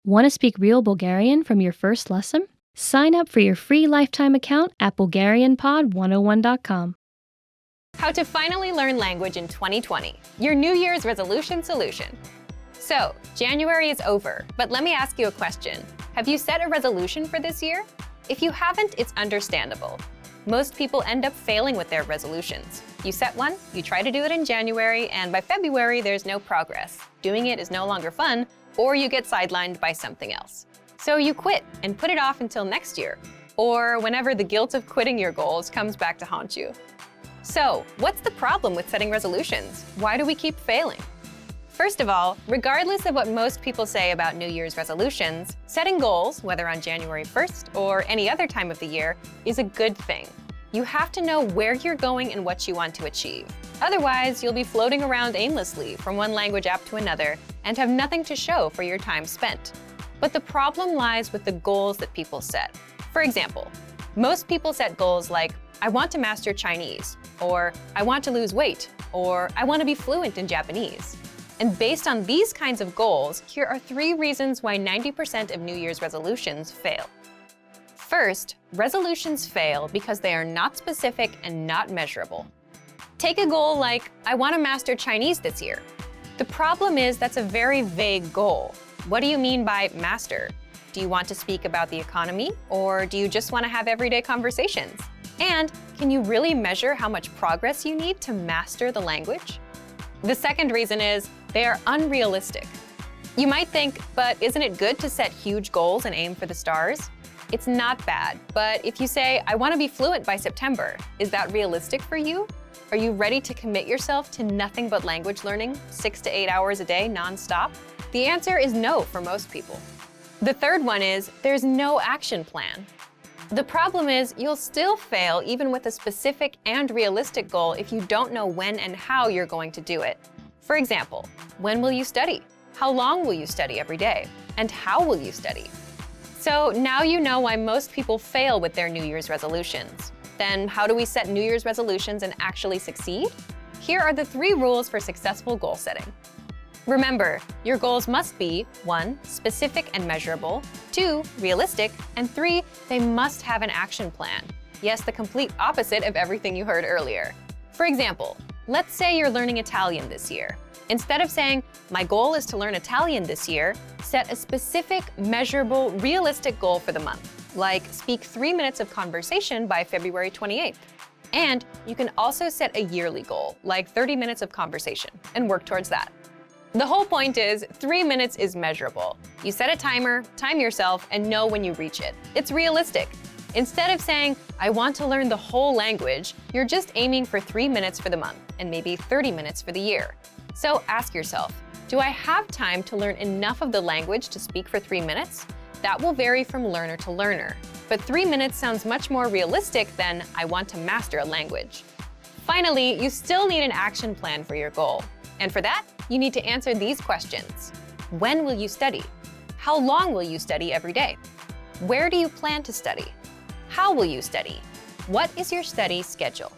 Want to speak real Bulgarian from your first lesson? Sign up for your free lifetime account at BulgarianPod101.com. How to finally learn language in 2020, your New Year's resolution solution. So, January is over, but let me ask you a question. Have you set a resolution for this year? If you haven't, it's understandable. Most people end up failing with their resolutions. You set one, you try to do it in January, and by February, there's no progress. Doing it is no longer fun, or you get sidelined by something else. So you quit and put it off until next year, or whenever the guilt of quitting your goals comes back to haunt you. So, what's the problem with setting resolutions? Why do we keep failing? First of all, regardless of what most people say about New Year's resolutions, setting goals, whether on January 1st or any other time of the year, is a good thing. You have to know where you're going and what you want to achieve. Otherwise, you'll be floating around aimlessly from one language app to another and have nothing to show for your time spent. But the problem lies with the goals that people set. For example, most people set goals like, I want to master Chinese, or I want to lose weight, or I want to be fluent in Japanese. And based on these kinds of goals, here are 3 reasons why 90% of New Year's resolutions fail. First, resolutions fail because they are not specific and not measurable. Take a goal like, I want to master Chinese this year. The problem is that's a very vague goal. What do you mean by master? Do you want to speak about the economy, or do you just want to have everyday conversations? And can you really measure how much progress you need to master the language? The second reason is they are unrealistic. You might think, but isn't it good to set huge goals and aim for the stars? It's not bad, but if you say, I want to be fluent by September, is that realistic for you? Are you ready to commit yourself to nothing but language learning, 6 to 8 hours a day nonstop? The answer is no for most people. The third one is there's no action plan. The problem is you'll still fail even with a specific and realistic goal if you don't know when and how you're going to do it. For example, when will you study? How long will you study every day? And how will you study? So now you know why most people fail with their New Year's resolutions. Then how do we set New Year's resolutions and actually succeed? Here are the 3 rules for successful goal setting. Remember, your goals must be 1. Specific and measurable, 2. Realistic, and 3. They must have an action plan. Yes, the complete opposite of everything you heard earlier. For example, let's say you're learning Italian this year. Instead of saying, my goal is to learn Italian this year, set a specific, measurable, realistic goal for the month, like speak 3 minutes of conversation by February 28th. And you can also set a yearly goal, like 30 minutes of conversation, and work towards that. The whole point is 3 minutes is measurable. You set a timer, time yourself, and know when you reach it. It's realistic. Instead of saying, I want to learn the whole language, you're just aiming for 3 minutes for the month and maybe 30 minutes for the year. So ask yourself, do I have time to learn enough of the language to speak for 3 minutes? That will vary from learner to learner. But 3 minutes sounds much more realistic than I want to master a language. Finally, you still need an action plan for your goal. And for that, you need to answer these questions. When will you study? How long will you study every day? Where do you plan to study? How will you study? What is your study schedule?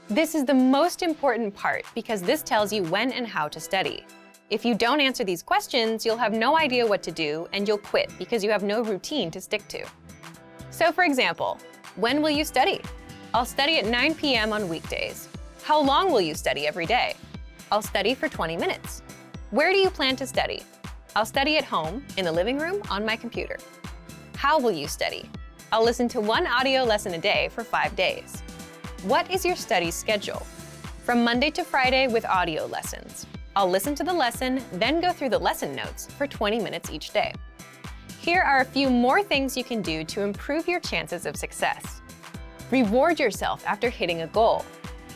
This is the most important part because this tells you when and how to study. If you don't answer these questions, you'll have no idea what to do and you'll quit because you have no routine to stick to. So for example, when will you study? I'll study at 9 p.m. on weekdays. How long will you study every day? I'll study for 20 minutes. Where do you plan to study? I'll study at home, in the living room, on my computer. How will you study? I'll listen to 1 audio lesson a day for 5 days. What is your study schedule? From Monday to Friday with audio lessons. I'll listen to the lesson, then go through the lesson notes for 20 minutes each day. Here are a few more things you can do to improve your chances of success. Reward yourself after hitting a goal.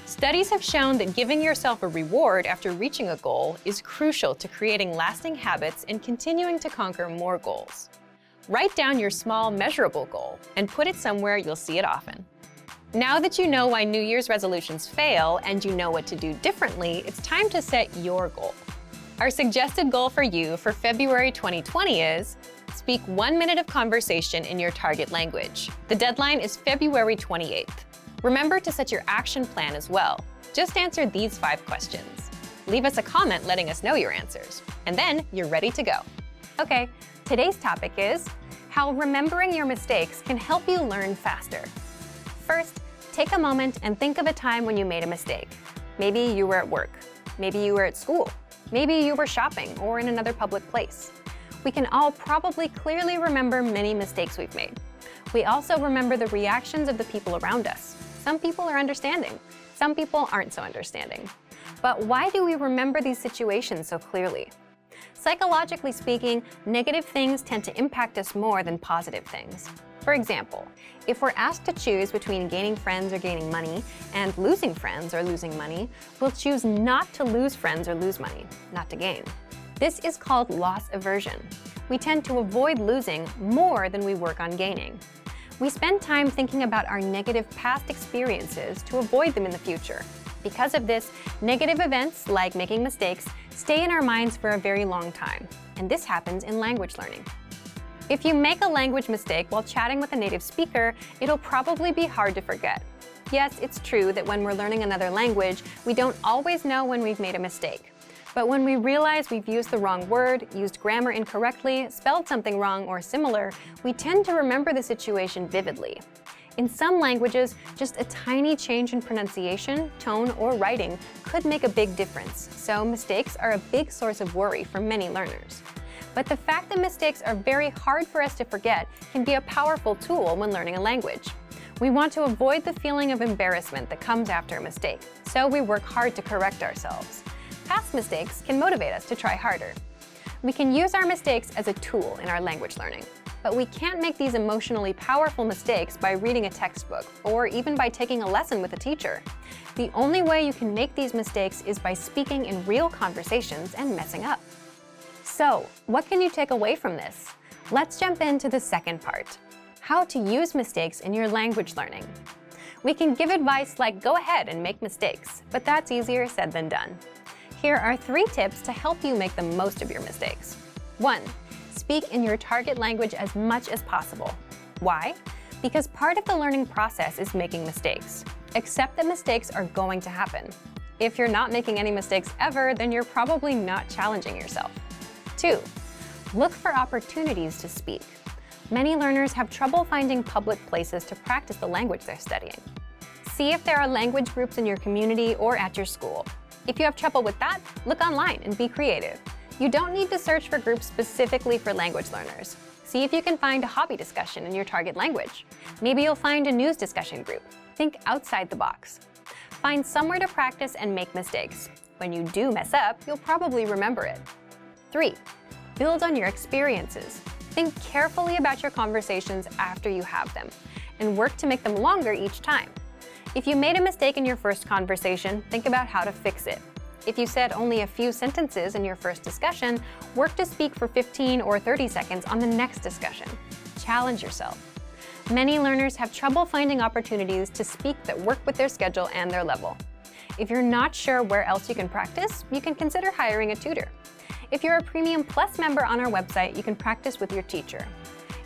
Studies have shown that giving yourself a reward after reaching a goal is crucial to creating lasting habits and continuing to conquer more goals. Write down your small, measurable goal and put it somewhere you'll see it often. Now that you know why New Year's resolutions fail and you know what to do differently, it's time to set your goal. Our suggested goal for you for February 2020 is speak 1 minute of conversation in your target language. The deadline is February 28th. Remember to set your action plan as well. Just answer these 5 questions. Leave us a comment letting us know your answers, and then you're ready to go. Okay, Today's topic is how remembering your mistakes can help you learn faster. First, take a moment and think of a time when you made a mistake. Maybe you were at work, maybe you were at school, maybe you were shopping or in another public place. We can all probably clearly remember many mistakes we've made. We also remember the reactions of the people around us. Some people are understanding, some people aren't so understanding. But why do we remember these situations so clearly? Psychologically speaking, negative things tend to impact us more than positive things. For example, if we're asked to choose between gaining friends or gaining money and losing friends or losing money, we'll choose not to lose friends or lose money, not to gain. This is called loss aversion. We tend to avoid losing more than we work on gaining. We spend time thinking about our negative past experiences to avoid them in the future. Because of this, negative events, like making mistakes, stay in our minds for a very long time. And this happens in language learning. If you make a language mistake while chatting with a native speaker, it'll probably be hard to forget. Yes, it's true that when we're learning another language, we don't always know when we've made a mistake. But when we realize we've used the wrong word, used grammar incorrectly, spelled something wrong or similar, we tend to remember the situation vividly. In some languages, just a tiny change in pronunciation, tone, or writing could make a big difference, so mistakes are a big source of worry for many learners. But the fact that mistakes are very hard for us to forget can be a powerful tool when learning a language. We want to avoid the feeling of embarrassment that comes after a mistake, so we work hard to correct ourselves. Past mistakes can motivate us to try harder. We can use our mistakes as a tool in our language learning. But we can't make these emotionally powerful mistakes by reading a textbook or even by taking a lesson with a teacher. The only way you can make these mistakes is by speaking in real conversations and messing up. So, what can you take away from this? Let's jump into the second part: how to use mistakes in your language learning. We can give advice like go ahead and make mistakes, but that's easier said than done. Here are 3 tips to help you make the most of your mistakes. 1. Speak in your target language as much as possible. Why? Because part of the learning process is making mistakes. Accept that mistakes are going to happen. If you're not making any mistakes ever, then you're probably not challenging yourself. 2. Look for opportunities to speak. Many learners have trouble finding public places to practice the language they're studying. See if there are language groups in your community or at your school. If you have trouble with that, look online and be creative. You don't need to search for groups specifically for language learners. See if you can find a hobby discussion in your target language. Maybe you'll find a news discussion group. Think outside the box. Find somewhere to practice and make mistakes. When you do mess up, you'll probably remember it. 3. Build on your experiences. Think carefully about your conversations after you have them, and work to make them longer each time. If you made a mistake in your first conversation, think about how to fix it. If you said only a few sentences in your first discussion, work to speak for 15 or 30 seconds on the next discussion. Challenge yourself. Many learners have trouble finding opportunities to speak that work with their schedule and their level. If you're not sure where else you can practice, you can consider hiring a tutor. If you're a Premium Plus member on our website, you can practice with your teacher.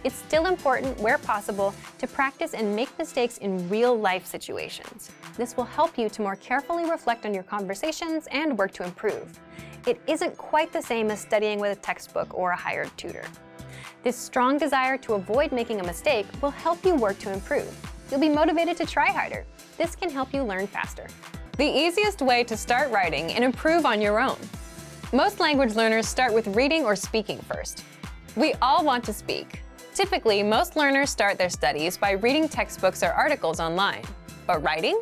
It's still important, where possible, to practice and make mistakes in real-life situations. This will help you to more carefully reflect on your conversations and work to improve. It isn't quite the same as studying with a textbook or a hired tutor. This strong desire to avoid making a mistake will help you work to improve. You'll be motivated to try harder. This can help you learn faster. The easiest way to start writing and improve on your own. Most language learners start with reading or speaking first. We all want to speak. Typically, most learners start their studies by reading textbooks or articles online. But writing?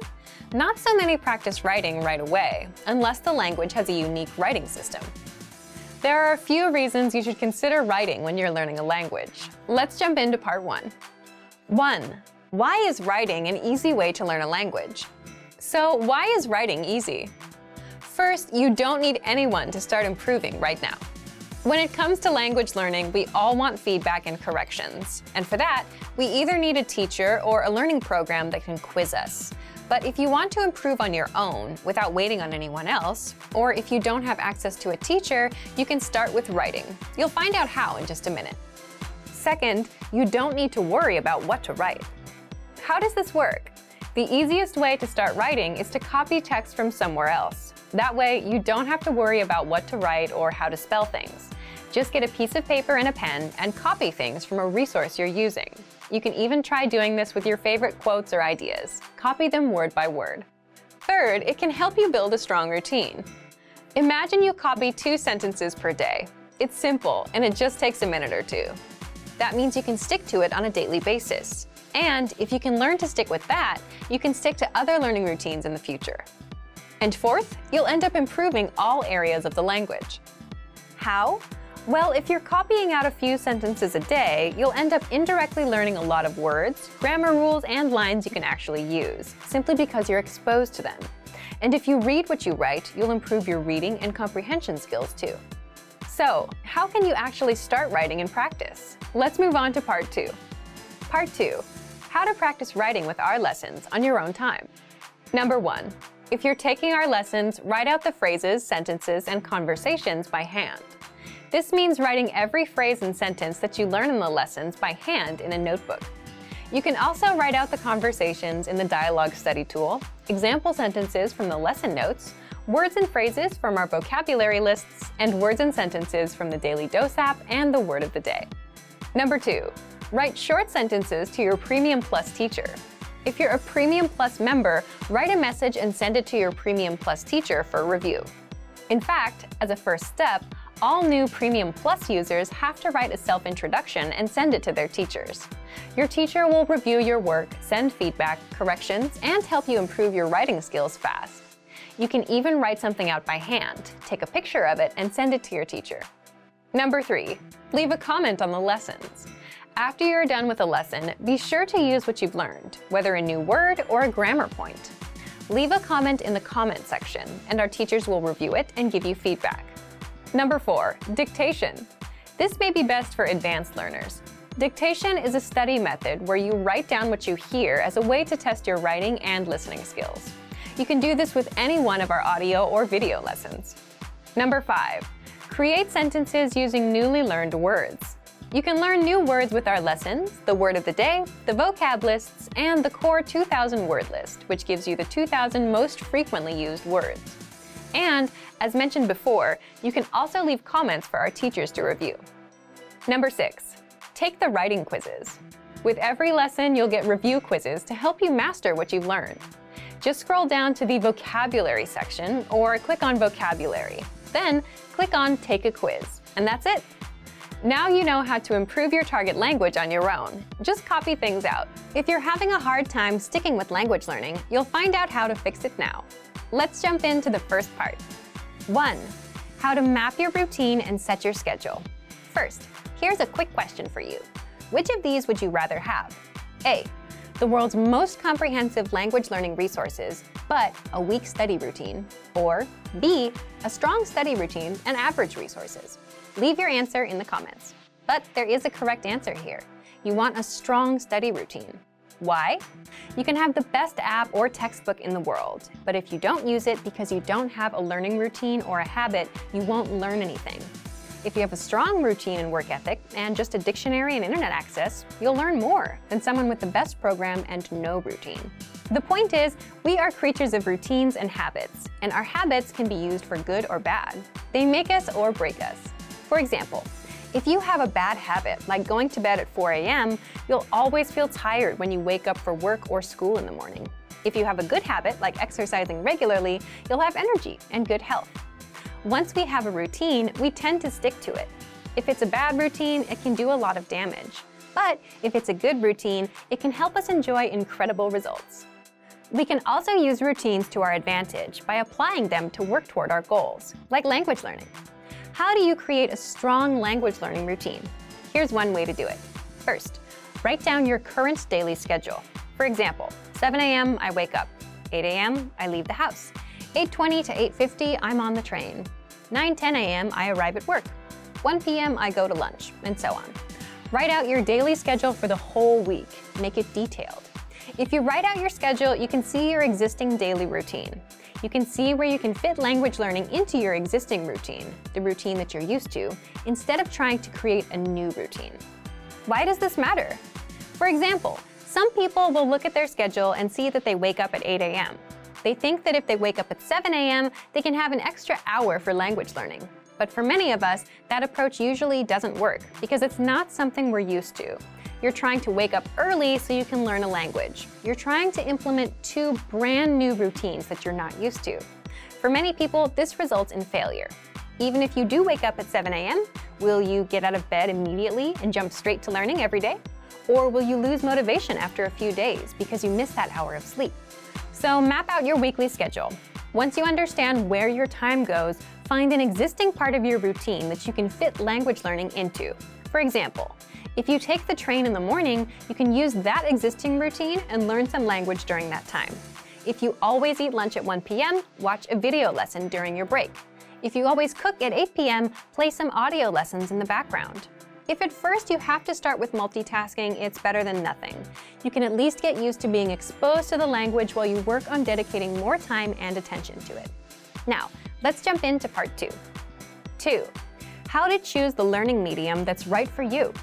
Not so many practice writing right away, unless the language has a unique writing system. There are a few reasons you should consider writing when you're learning a language. Let's jump into part 1. 1. Why is writing an easy way to learn a language? So, why is writing easy? First, you don't need anyone to start improving right now. When it comes to language learning, we all want feedback and corrections. And for that, we either need a teacher or a learning program that can quiz us. But if you want to improve on your own without waiting on anyone else, or if you don't have access to a teacher, you can start with writing. You'll find out how in just a minute. Second, you don't need to worry about what to write. How does this work? The easiest way to start writing is to copy text from somewhere else. That way, you don't have to worry about what to write or how to spell things. Just get a piece of paper and a pen and copy things from a resource you're using. You can even try doing this with your favorite quotes or ideas. Copy them word by word. Third, it can help you build a strong routine. Imagine you copy 2 sentences per day. It's simple, and it just takes a minute or 2. That means you can stick to it on a daily basis. And if you can learn to stick with that, you can stick to other learning routines in the future. And fourth, you'll end up improving all areas of the language. How? Well, if you're copying out a few sentences a day, you'll end up indirectly learning a lot of words, grammar rules, and lines you can actually use, simply because you're exposed to them. And if you read what you write, you'll improve your reading and comprehension skills too. So, how can you actually start writing and practice? Let's move on to part 2. Part 2, how to practice writing with our lessons on your own time. Number 1, if you're taking our lessons, write out the phrases, sentences, and conversations by hand. This means writing every phrase and sentence that you learn in the lessons by hand in a notebook. You can also write out the conversations in the dialogue study tool, example sentences from the lesson notes, words and phrases from our vocabulary lists, and words and sentences from the Daily Dose app and the Word of the Day. Number 2, write short sentences to your Premium Plus teacher. If you're a Premium Plus member, write a message and send it to your Premium Plus teacher for review. In fact, as a first step, all new Premium Plus users have to write a self-introduction and send it to their teachers. Your teacher will review your work, send feedback, corrections, and help you improve your writing skills fast. You can even write something out by hand, take a picture of it, and send it to your teacher. Number 3, leave a comment on the lessons. After you're done with a lesson, be sure to use what you've learned, whether a new word or a grammar point. Leave a comment in the comment section, and our teachers will review it and give you feedback. Number 4, dictation. This may be best for advanced learners. Dictation is a study method where you write down what you hear as a way to test your writing and listening skills. You can do this with any one of our audio or video lessons. Number 5, create sentences using newly learned words. You can learn new words with our lessons, the word of the day, the vocab lists, and the core 2000 word list, which gives you the 2000 most frequently used words. And, as mentioned before, you can also leave comments for our teachers to review. Number 6, take the writing quizzes. With every lesson, you'll get review quizzes to help you master what you've learned. Just scroll down to the vocabulary section or click on vocabulary. Then click on Take a Quiz, and that's it. Now you know how to improve your target language on your own. Just copy things out. If you're having a hard time sticking with language learning, you'll find out how to fix it now. Let's jump into the first part. 1, how to map your routine and set your schedule. First, here's a quick question for you. Which of these would you rather have? A, the world's most comprehensive language learning resources, but a weak study routine. Or B, a strong study routine and average resources. Leave your answer in the comments. But there is a correct answer here. You want a strong study routine. Why? You can have the best app or textbook in the world, but if you don't use it because you don't have a learning routine or a habit, you won't learn anything. If you have a strong routine and work ethic and just a dictionary and internet access, you'll learn more than someone with the best program and no routine. The point is, we are creatures of routines and habits, and our habits can be used for good or bad. They make us or break us. For example, if you have a bad habit, like going to bed at 4 a.m., you'll always feel tired when you wake up for work or school in the morning. If you have a good habit, like exercising regularly, you'll have energy and good health. Once we have a routine, we tend to stick to it. If it's a bad routine, it can do a lot of damage. But if it's a good routine, it can help us enjoy incredible results. We can also use routines to our advantage by applying them to work toward our goals, like language learning. How do you create a strong language learning routine? Here's one way to do it. First, write down your current daily schedule. For example, 7 a.m. I wake up. 8 a.m. I leave the house. 8:20 to 8:50 I'm on the train. 9:10 a.m. I arrive at work. 1 p.m. I go to lunch, and so on. Write out your daily schedule for the whole week. Make it detailed. If you write out your schedule, you can see your existing daily routine. You can see where you can fit language learning into your existing routine, the routine that you're used to, instead of trying to create a new routine. Why does this matter? For example, some people will look at their schedule and see that they wake up at 8 a.m. They think that if they wake up at 7 a.m., they can have an extra hour for language learning. But for many of us, that approach usually doesn't work because it's not something we're used to. You're trying to wake up early so you can learn a language. You're trying to implement two brand new routines that you're not used to. For many people, this results in failure. Even if you do wake up at 7 a.m., will you get out of bed immediately and jump straight to learning every day? Or will you lose motivation after a few days because you missed that hour of sleep? So map out your weekly schedule. Once you understand where your time goes, find an existing part of your routine that you can fit language learning into. For example, if you take the train in the morning, you can use that existing routine and learn some language during that time. If you always eat lunch at 1 p.m., watch a video lesson during your break. If you always cook at 8 p.m., play some audio lessons in the background. If at first you have to start with multitasking, it's better than nothing. You can at least get used to being exposed to the language while you work on dedicating more time and attention to it. Now, let's jump into part 2. 2. How to choose the learning medium that's right for you.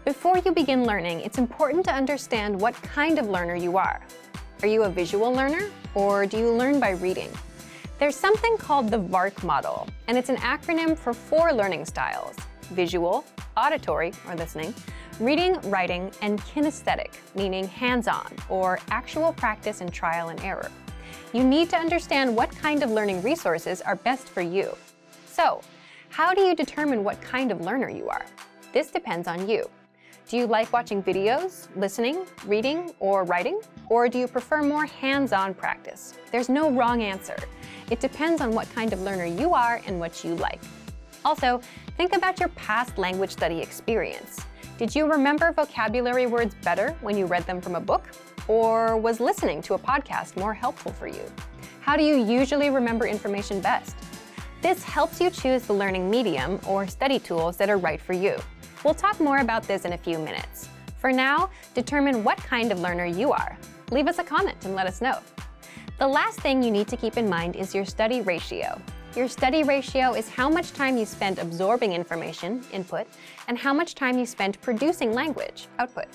Before you begin learning, it's important to understand what kind of learner you are. Are you a visual learner, or do you learn by reading? There's something called the VARK model, and it's an acronym for 4 learning styles: visual, auditory, or listening, reading, writing, and kinesthetic, meaning hands-on, or actual practice and trial and error. You need to understand what kind of learning resources are best for you. So, how do you determine what kind of learner you are? This depends on you. Do you like watching videos, listening, reading, or writing? Or do you prefer more hands-on practice? There's no wrong answer. It depends on what kind of learner you are and what you like. Also, think about your past language study experience. Did you remember vocabulary words better when you read them from a book? Or was listening to a podcast more helpful for you? How do you usually remember information best? This helps you choose the learning medium or study tools that are right for you. We'll talk more about this in a few minutes. For now, determine what kind of learner you are. Leave us a comment and let us know. The last thing you need to keep in mind is your study ratio. Your study ratio is how much time you spend absorbing information, input, and how much time you spend producing language, output.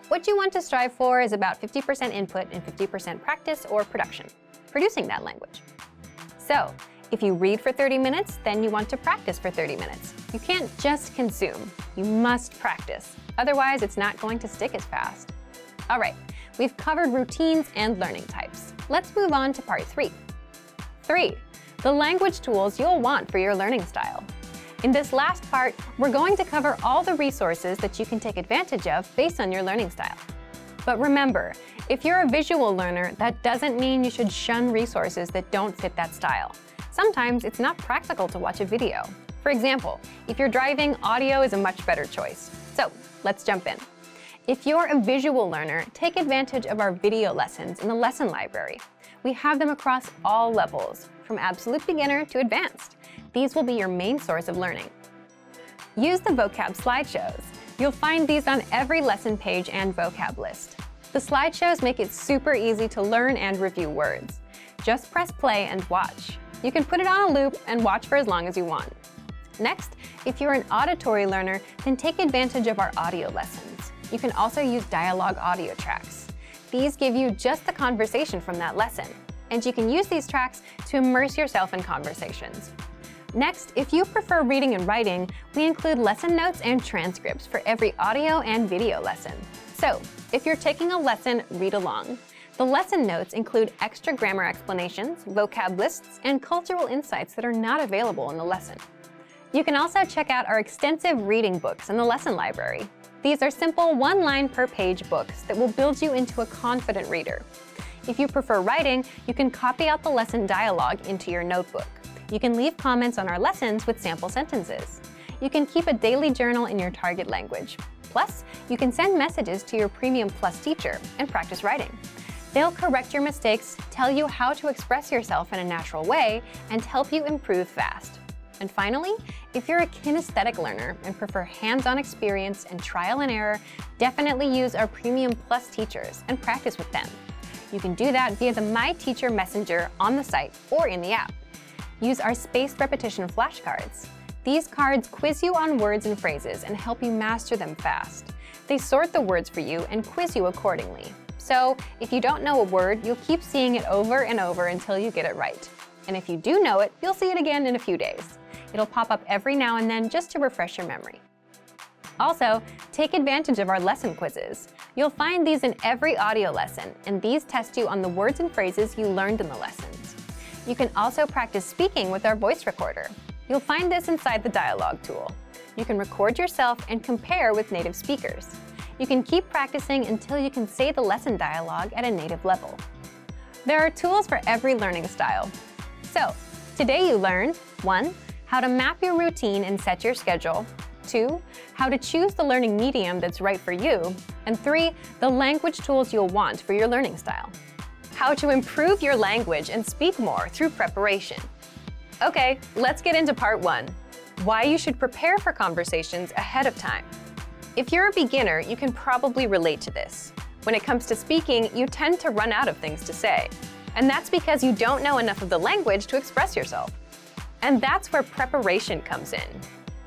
What you want to strive for is about 50% input and 50% practice or production, producing that language. So, if you read for 30 minutes, then you want to practice for 30 minutes. You can't just consume, you must practice. Otherwise, it's not going to stick as fast. All right, we've covered routines and learning types. Let's move on to part 3. 3. The language tools you'll want for your learning style. In this last part, we're going to cover all the resources that you can take advantage of based on your learning style. But remember, if you're a visual learner, that doesn't mean you should shun resources that don't fit that style. Sometimes it's not practical to watch a video. For example, if you're driving, audio is a much better choice. So let's jump in. If you're a visual learner, take advantage of our video lessons in the lesson library. We have them across all levels, from absolute beginner to advanced. These will be your main source of learning. Use the vocab slideshows. You'll find these on every lesson page and vocab list. The slideshows make it super easy to learn and review words. Just press play and watch. You can put it on a loop and watch for as long as you want. Next, if you're an auditory learner, then take advantage of our audio lessons. You can also use dialogue audio tracks. These give you just the conversation from that lesson, and you can use these tracks to immerse yourself in conversations. Next, if you prefer reading and writing, we include lesson notes and transcripts for every audio and video lesson. So, if you're taking a lesson, read along. The lesson notes include extra grammar explanations, vocab lists, and cultural insights that are not available in the lesson. You can also check out our extensive reading books in the lesson library. These are simple one-line per page books that will build you into a confident reader. If you prefer writing, you can copy out the lesson dialogue into your notebook. You can leave comments on our lessons with sample sentences. You can keep a daily journal in your target language. Plus, you can send messages to your Premium Plus teacher and practice writing. They'll correct your mistakes, tell you how to express yourself in a natural way, and help you improve fast. And finally, if you're a kinesthetic learner and prefer hands-on experience and trial and error, definitely use our Premium Plus teachers and practice with them. You can do that via the My Teacher Messenger on the site or in the app. Use our spaced repetition flashcards. These cards quiz you on words and phrases and help you master them fast. They sort the words for you and quiz you accordingly. So, if you don't know a word, you'll keep seeing it over and over until you get it right. And if you do know it, you'll see it again in a few days. It'll pop up every now and then just to refresh your memory. Also, take advantage of our lesson quizzes. You'll find these in every audio lesson, and these test you on the words and phrases you learned in the lessons. You can also practice speaking with our voice recorder. You'll find this inside the dialogue tool. You can record yourself and compare with native speakers. You can keep practicing until you can say the lesson dialogue at a native level. There are tools for every learning style. So, today you learned 1. How to map your routine and set your schedule. 2. How to choose the learning medium that's right for you. And 3. The language tools you'll want for your learning style. How to improve your language and speak more through preparation. Okay, let's get into part 1. Why you should prepare for conversations ahead of time. If you're a beginner, you can probably relate to this. When it comes to speaking, you tend to run out of things to say. And that's because you don't know enough of the language to express yourself. And that's where preparation comes in.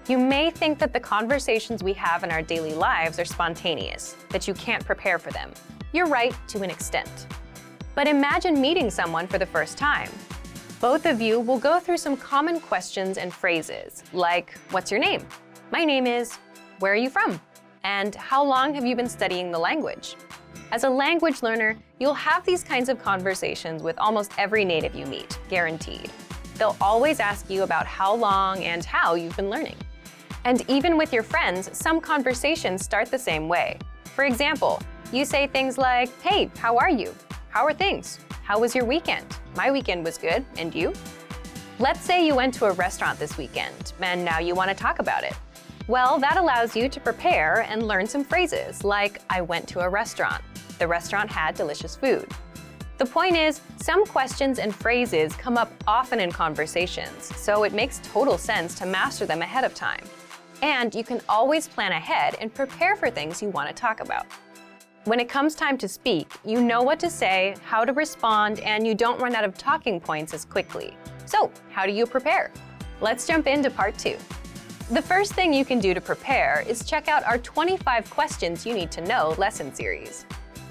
You may think that the conversations we have in our daily lives are spontaneous, that you can't prepare for them. You're right to an extent. But imagine meeting someone for the first time. Both of you will go through some common questions and phrases, like, what's your name? My name is, where are you from? And how long have you been studying the language? As a language learner, you'll have these kinds of conversations with almost every native you meet, guaranteed. They'll always ask you about how long and how you've been learning. And even with your friends, some conversations start the same way. For example, you say things like, hey, how are you? How are things? How was your weekend? My weekend was good, and you? Let's say you went to a restaurant this weekend, and now you want to talk about it. Well, that allows you to prepare and learn some phrases like, I went to a restaurant. The restaurant had delicious food. The point is, some questions and phrases come up often in conversations, so it makes total sense to master them ahead of time. And you can always plan ahead and prepare for things you want to talk about. When it comes time to speak, you know what to say, how to respond, and you don't run out of talking points as quickly. So, how do you prepare? Let's jump into part 2. The first thing you can do to prepare is check out our 25 questions you need to know lesson series.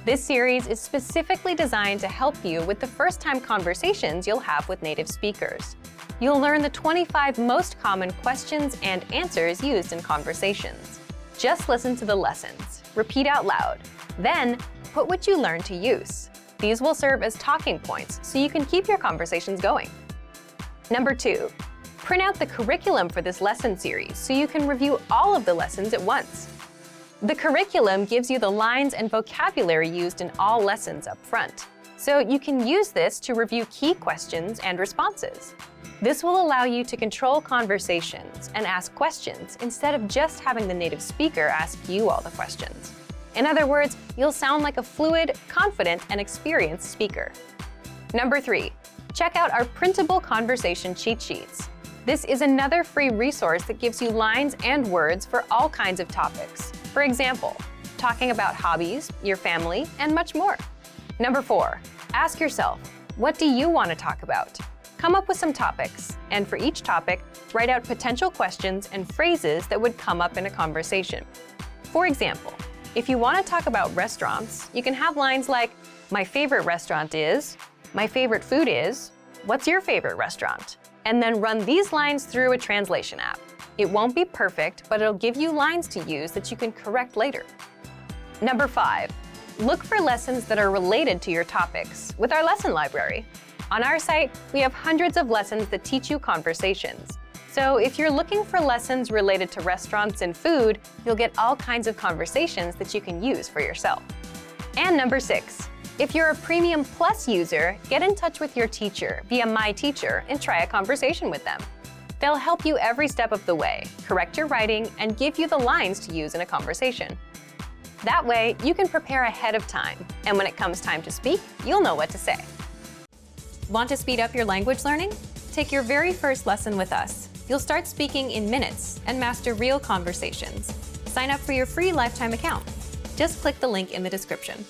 This series is specifically designed to help you with the first-time conversations you'll have with native speakers. You'll learn the 25 most common questions and answers used in conversations. Just listen to the lessons, repeat out loud, then put what you learned to use. These will serve as talking points so you can keep your conversations going. Number 2, print out the curriculum for this lesson series so you can review all of the lessons at once. The curriculum gives you the lines and vocabulary used in all lessons up front, so you can use this to review key questions and responses. This will allow you to control conversations and ask questions instead of just having the native speaker ask you all the questions. In other words, you'll sound like a fluid, confident, and experienced speaker. Number 3, check out our printable conversation cheat sheets. This is another free resource that gives you lines and words for all kinds of topics. For example, talking about hobbies, your family, and much more. Number 4, ask yourself, what do you want to talk about? Come up with some topics, and for each topic, write out potential questions and phrases that would come up in a conversation. For example, if you want to talk about restaurants, you can have lines like, my favorite restaurant is, my favorite food is, what's your favorite restaurant? And then run these lines through a translation app. It won't be perfect, but it'll give you lines to use that you can correct later. Number 5, look for lessons that are related to your topics with our lesson library. On our site, we have hundreds of lessons that teach you conversations. So if you're looking for lessons related to restaurants and food, you'll get all kinds of conversations that you can use for yourself. And number 6, if you're a Premium Plus user, get in touch with your teacher via My Teacher and try a conversation with them. They'll help you every step of the way, correct your writing, and give you the lines to use in a conversation. That way, you can prepare ahead of time, and when it comes time to speak, you'll know what to say. Want to speed up your language learning? Take your very first lesson with us. You'll start speaking in minutes and master real conversations. Sign up for your free lifetime account. Just click the link in the description.